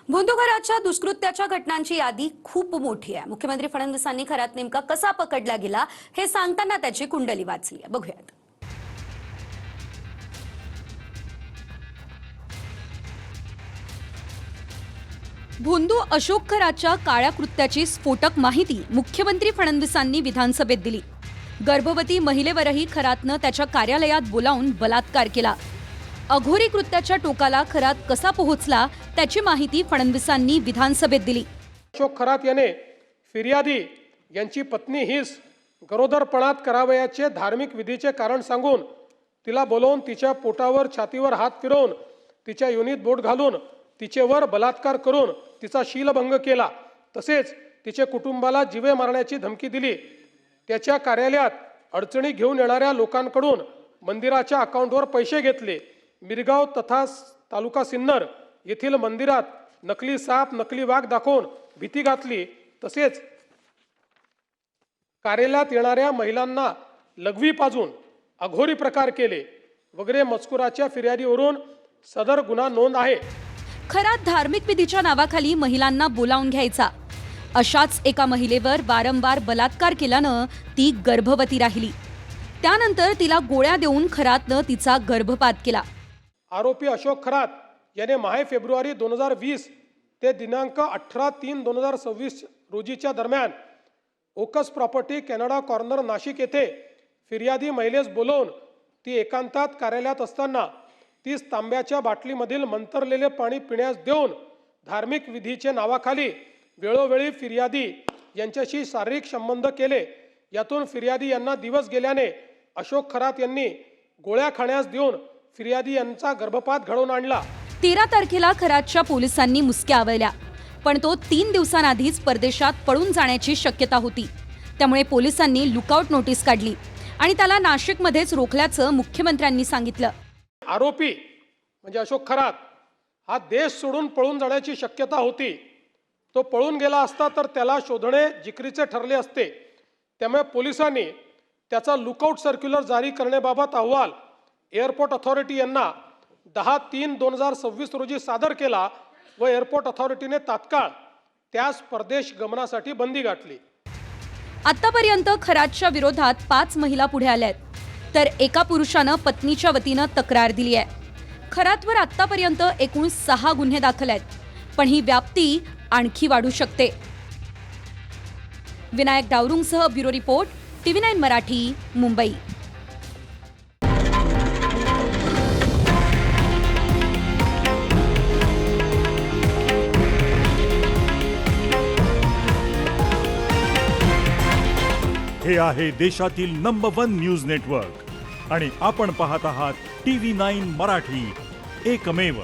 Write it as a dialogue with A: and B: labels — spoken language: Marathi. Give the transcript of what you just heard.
A: भोंदूघराच्या दुष्कृत्याच्या घटनांची यादी खूप मोठी आहे। मुख्यमंत्री फडणवीसांनी खरात नेमका कसा पकडला गेला हे सांगताना त्याची कुंडली वाचली आहे। बघूयात। भोंदू अशोक खराच्या काळ्या कृत्याची स्फोटक माहिती मुख्यमंत्री फडणवीसांनी विधानसभेत दिली। गर्भवती महिलेवरही खरातनं त्याच्या कार्यालयात बोलावून बलात्कार केला। अघोरी कृत्याच्या टोकाला खरात कसा पोहोचला त्याची माहिती फडणवीसांनी विधानसभेत दिली।
B: अशोक खरात याने फिर्यादी यांची पत्नी हीच गरोदरपणात करावयाचे धार्मिक विधीचे कारण सांगून तिला बोलवून तिच्या पोटावर छातीवर हात फिरवून तिच्या योनीत बोट घालून तिचेवर बलात्कार करून तिचा शीलभंग केला। तसेच तिचे कुटुंबाला जीवे मारण्याची धमकी दिली। त्याच्या कार्यालयात अडचणी घेऊन येणाऱ्या लोकांकडून मंदिराच्या अकाउंटवर पैसे घेतले। मिरगाव तथा तालुका सिन्नर येथील मंदिरात नकली साप नकली वाघ दाखवून भीती घातली। तसेच कार्यालयात येणाऱ्या महिलांना लघवी पाजून अघोरी प्रकार केले वगैरे मजकुराच्या फिर्यादीवरून सदर गुन्हा नोंद आहे।
A: खरात धार्मिक विधीच्या नावाखाली महिलांना बोलावून घ्यायचा। अशाच एका महिलेवर वारंवार बलात्कार केल्यानं ती गर्भवती राहिली। त्यानंतर तिला गोळ्या देऊन खरातनं तिचा गर्भपात केला।
B: आरोपी अशोक खरात याने माहे फेब्रुवारी 2020 ते दिनांक 18/3/2026 रोजीच्या दरम्यान ओकस प्रॉपर्टी कॅनडा कॉर्नर नाशिक येथे फिर्यादी महिलेस बोलवून ती एकांतात कार्यालयात असताना 30 तांब्याच्या बाटलीमधील मंतरलेले पाणी पिण्यास देऊन धार्मिक विधीचे नावाखाली वेळोवेळी फिर्यादी यांच्याशी शारीरिक संबंध केले। यातून फिर्यादी यांना दिवस गेल्याने अशोक खरात यांनी गोळ्या खाण्यास देऊन फिर्यादी यांचा गर्भपात घडवून आणला।
A: 13 तारखेला खरातच्या पोलिसांनी मुसक्या आवळल्या, पण तो 3 दिवसांआधीच परदेशात पळून जाण्याची शक्यता होती। त्यामुळे पोलिसांनी लुकआउट नोटीस काढली आणि त्याला नाशिकमध्येच रोखल्याचं मुख्यमंत्र्यांनी सांगितलं।
B: आरोपी म्हणजे अशोक खरात हा देश सोडून पळून जाण्याची शक्यता होती। तो पळून गेला असता तर त्याला शोधणे जिकरीचे ठरले असते। त्यामुळे पोलिसांनी त्याचा लुकआउट सर्क्युलर जारी करण्याबाबत अहवाल एअरपोर्ट अथॉरिटी यांना 10/3/2026 रोजी सादर केला व एअरपोर्ट अथॉरिटीने तात्काळ त्यास परदेश गमनासाठी बंदी घातली।
A: आतापर्यंत खरातच्या विरोधात 5 महिला पुढे आल्यात, तर एका पुरुषानं पत्नीच्या वतीनं तक्रार दिली आहे। खरातवर आतापर्यंत एकूण 6 गुन्हे दाखल आहेत, पण ही व्याप्ती आणखी वाढू शकते। विनायक डावरुंगसह bureau report TV9 Marathi, Mumbai.
C: हे आहे देशातील नंबर 1 न्यूज नेटवर्क आणि आपण पाहत आहात TV9 मराठी, एकमेव।